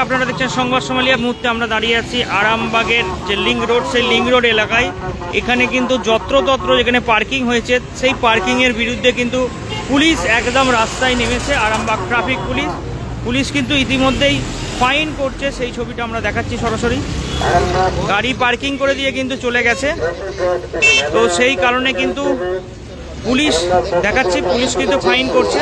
নমস্কার, আপনারা দেখছেন সংবাদ সোমালিয়া। মুহূর্তে আমরা দাঁড়িয়ে আছি আরামবাগের যে লিঙ্ক রোড, সেই লিঙ্ক রোড এলাকায়। এখানে কিন্তু যত্রতত্র যেখানে পার্কিং হয়েছে, সেই পার্কিংয়ের বিরুদ্ধে কিন্তু পুলিশ একদম রাস্তায় নেমেছে। আরামবাগ ট্রাফিক পুলিশ কিন্তু ইতিমধ্যেই ফাইন করছে, সেই ছবিটা আমরা দেখাচ্ছি সরাসরি। গাড়ি পার্কিং করে দিয়ে কিন্তু চলে গেছে, তো সেই কারণে কিন্তু পুলিশ দেখাচ্ছি, পুলিশ কিন্তু ফাইন করছে।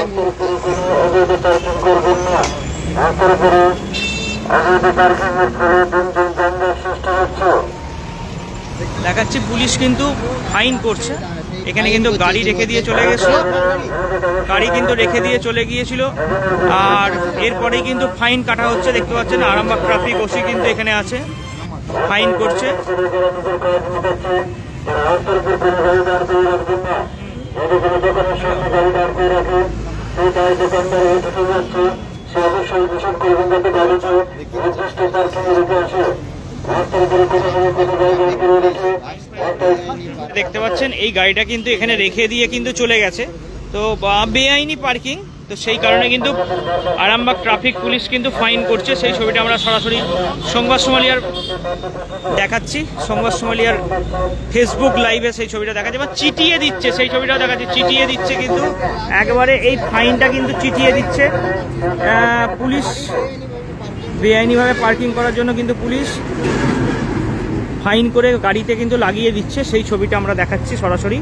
দেখাচ্ছি পুলিশ কিন্তু ফাইন করছে। এখানে কিন্তু গাড়ি রেখে দিয়ে চলে গেছিল, গাড়ি কিন্তু রেখে দিয়ে চলে গিয়েছিল, আর এরপরেই কিন্তু ফাইন কাটা হচ্ছে। দেখতে পাচ্ছেন আরামবাগ ট্রাফিক ওসি কিন্তু এখানে আছে, ফাইন করছে। দেখতে পাচ্ছেন এই গাড়িটা কিন্তু এখানে রেখে দিয়ে কিন্তু চলে গেছে, তো বেআইনি পার্কিং, তো সেই কারণে কিন্তু আরামবাগ ট্রাফিক পুলিশ কিন্তু ফাইন করছে। সেই ছবিটা আমরা সরাসরি সংবাদ সোমালিয়ার দেখাচ্ছি, সংবাদ সোমালিয়ার ফেসবুক লাইভে সেই ছবিটা দেখাচ্ছে, বা চিটিয়ে দিচ্ছে, সেই ছবিটাও দেখাচ্ছে। চিটিয়ে দিচ্ছে কিন্তু একবারে এই ফাইনটা কিন্তু চিটিয়ে দিচ্ছে পুলিশ। বেআইনিভাবে পার্কিং করার জন্য কিন্তু পুলিশ ফাইন করে গাড়িতে কিন্তু লাগিয়ে দিচ্ছে, সেই ছবিটা আমরা দেখাচ্ছি সরাসরি।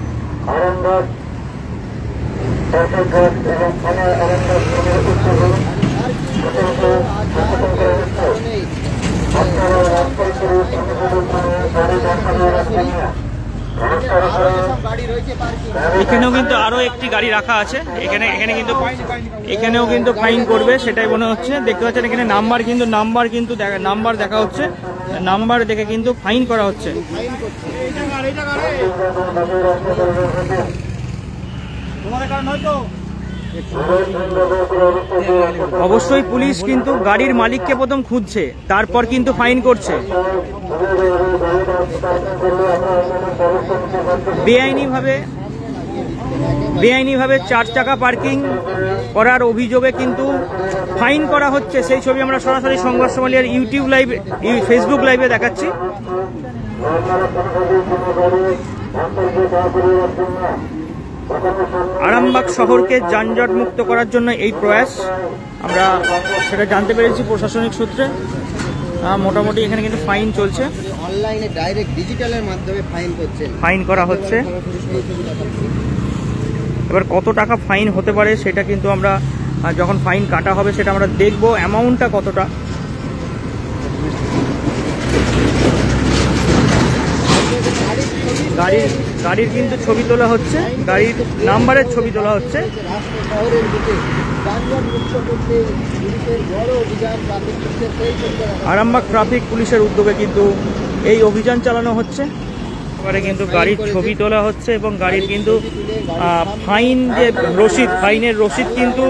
এখানেও কিন্তু আরো একটি গাড়ি রাখা আছে, এখানেও কিন্তু ফাইন করবে সেটাই মনে হচ্ছে। দেখতে পাচ্ছেন এখানে নাম্বার দেখা হচ্ছে, নাম্বার দেখে কিন্তু ফাইন করা হচ্ছে। অবশ্যই পুলিশ কিন্তু গাড়ির মালিককে প্রথম খুঁজছে, তারপর কিন্তু ফাইন করছে। বেআইনিভাবে 4 চাকা পার্কিং করার অভিযোগে কিন্তু ফাইন করা হচ্ছে। সেই ছবি আমরা সরাসরি সংবাদ সোমালিয়ার ইউটিউব লাইভ, ফেসবুক লাইভে দেখাচ্ছি। আরামবাগ শহরকে যানজট মুক্ত করার জন্য এই প্রয়াস, আমরা সেটা জানতে পেরেছি প্রশাসনিক সূত্রে। মোটামুটি এখানে কিন্তু ফাইন চলছে, অনলাইনে ডাইরেক্ট ডিজিটালের মাধ্যমে ফাইন করা হচ্ছে। এবার কত টাকা ফাইন হতে পারে সেটা কিন্তু আমরা যখন ফাইন কাটা হবে সেটা আমরা দেখব, অ্যামাউন্টটা কতটা। গাড়ির কিন্তু ছবি তোলা হচ্ছে, গাড়ির নাম্বারের ছবি তোলা হচ্ছে। আরামবাগ ট্রাফিক পুলিশের উদ্যোগে কিন্তু এই অভিযান চালানো হচ্ছে। এবারে কিন্তু গাড়ির ছবি তোলা হচ্ছে এবং গাড়ির কিন্তু ফাইন যে রসিদ, ফাইনের রসিদ কিন্তু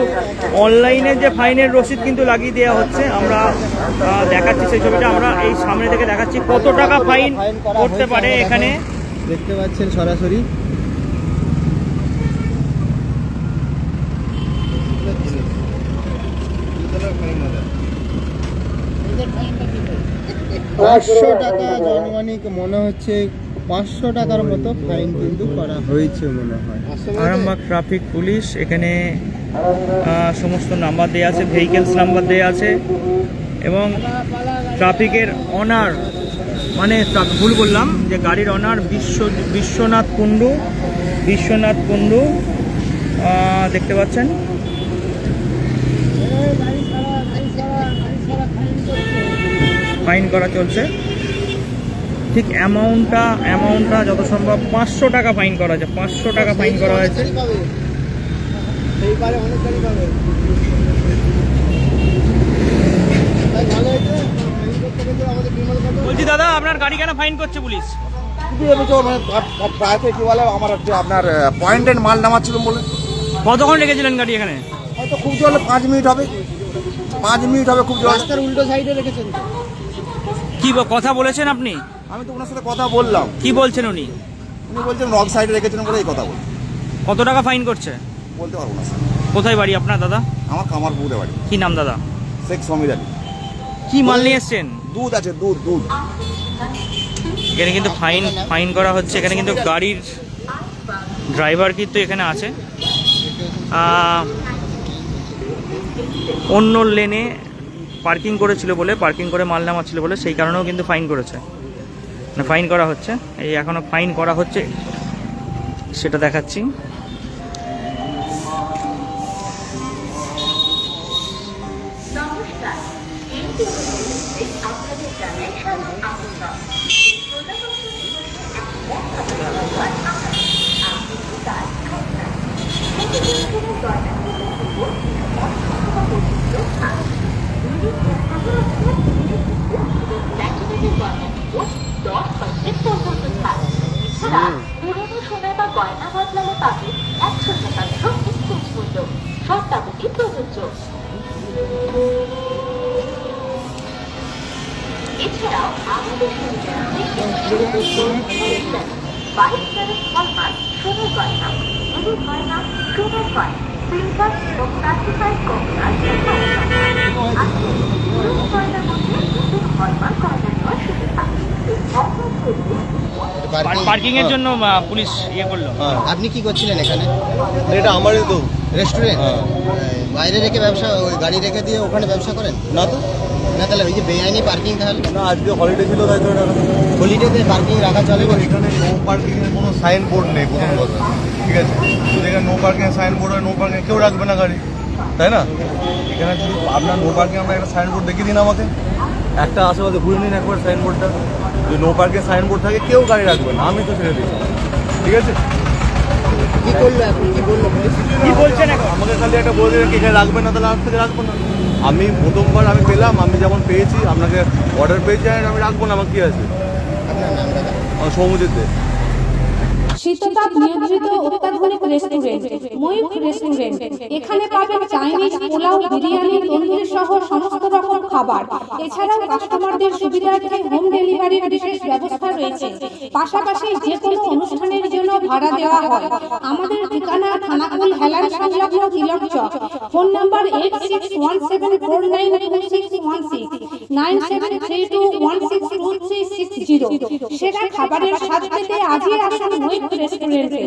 অনলাইনে যে ফাইনের রসিদ কিন্তু লাগিয়ে দেওয়া হচ্ছে। আমরা দেখাচ্ছি সেই ছবিটা, আমরা এই সামনে থেকে দেখাচ্ছি কত টাকা ফাইন করতে পারে। এখানে দেখতে পাচ্ছেন সরাসরি টাকা জনমানিক মনে হচ্ছে 500 টাকার মতো ফাইন কিন্তু করা হয়েছে মনে হয়। আরামবাগ ট্রাফিক পুলিশ এখানে সমস্ত নাম্বার দেওয়া আছে, ভেহিকেলস নাম্বার দেওয়া আছে, এবং ট্রাফিকের অনার, মানে ভুল বললাম, যে গাড়ির অনার বিশ্বনাথ কুণ্ডু দেখতে পাচ্ছেন। ফাইন করা চলছে, ঠিক অ্যামাউন্টটা যত সম্ভব 500 টাকা ফাইন করা আছে, 500 টাকা ফাইন করা হয়েছে। বলছি দাদা, আপনার গাড়ি কেন ফাইন করছে পুলিশ? আপনার পয়েন্টের মাল নামাচ্ছিল বলে। কতক্ষণ রেখেছিলেন গাড়ি এখানে? হয়তো খুব জল 5 মিনিট হবে, 5 মিনিট হবে খুব জল। রাস্তার উল্টো সাইডে রেখেছেন। কি কথা বলেছেন আপনি? আমি তো ওনার সাথে কথা বললাম। কি বলছেন উনি? উনি বলছেন রং সাইডে রেখেছেন বলে এই কথা বল। কত টাকা ফাইন করছে বলতে পারবো না স্যার। কোথায় বাড়ি আপনার দাদা? আমার কামারপুরে বাড়ি। কি নাম দাদা? শেখ সমীর আলী। কি মাল নিয়ে এসছেন? দুধ আছে, দুধ দুধ। এখানে কিন্তু ফাইন করা হচ্ছে। এখানে কিন্তু গাড়ির ড্রাইভার কিন্তু এখানে আছে, অন্য লেনে পার্কিং করেছিল বলে, পার্কিং করে মাল নামাচ্ছিল বলে সেই কারণেও কিন্তু ফাইন করেছে, না ফাইন করা হচ্ছে। এই এখনও ফাইন করা হচ্ছে, সেটা দেখাচ্ছি। সোনা বা গয়না বদলালে পাবে 100% এক্সচেঞ্জ মূল্য। শর্তাবলী প্রযোজ্য। এছাড়াও আমাদের বাইক ক্যারেট হলমার্ক সোনার গয়না, হলুদ গয়না, সোনার কয়েন, সিলভার এবং সার্টিফাইড গয়নার গয়নার মধ্যে নতুন হলমার্ক গয়না নেওয়ার সুবিধা। পার্কিং এর জন্য পুলিশ ইয়ে করলো। আপনি কি করছিলেন এখানে? এটা আমারই তো রেস্টুরেন্ট বাইরে রেখে ব্যবসা, ওই গাড়ি রেখে দিয়ে ওখানে ব্যবসা করেন? না তো, না তাহলে ওই যে বেআইনি পার্কিং, তাহলে না আজকে হলিডে ছিল তাই তো। হলিডেতে পার্কিং রাখা চলে না? এখানে নো পার্কিং এর কোনো সাইন বোর্ড নেই, প্রথম কথা, ঠিক আছে? যদি এখানে নো পার্কিং এর সাইন বোর্ড হয়, নো পার্কিং কেউ রাখবে না গাড়ি, তাই না? এখানে যদি আপনার নো পার্কিং, আমরা একটা সাইন বোর্ড দেখিয়ে দিন আমাকে, একটা আশেপাশে ঘুরে নিন একবার সাইনবোর্ডটা। যদি নো পার্কিং সাইনবোর্ড থাকে কেউ গাড়ি রাখবে না, আমি তো ছেড়ে দিচ্ছি, ঠিক আছে? কি করলো এখন, কি বললো পুলিশ? কি বলছেন এখন? আমাকে খালি একটা বলে দিলেন এখানে রাখবে না, তাহলে আর থেকে রাখবো না। আমি প্রথমবার আমি পেলাম, আমি যেমন পেয়েছি, আপনাকে অর্ডার পেয়েছি, আমি রাখবো না, আমার কি আছে? আপনার নাম দাদা? আমার সৌমজিৎ দে। শীততাপ নিয়ন্ত্রিত অত্যাধুনিক রেস্টুরেন্ট ময়ূখ রেস্টুরেন্ট। এখানে পাবেন চাইনিজ, পোলাও, বিরিয়ানি, তন্দুরি সহ সমস্ত রকম খাবার। এছাড়াও কাস্টমারদের সুবিধার্থে হোম ডেলিভারির বিশেষ ব্যবস্থা রয়েছে। পাশাপাশি যে কোনো অনুষ্ঠানের জন্য ভাড়া দেওয়া হয়। আমাদের ঠিকানা থানাকুল হেলান সংলগ্ন তিলক চক। Phone number 8617492616 9732162360। সেরা খাবারের স্বাদ পেতে আজই আসুন ময়ূখ রেস্টুরেন্টে।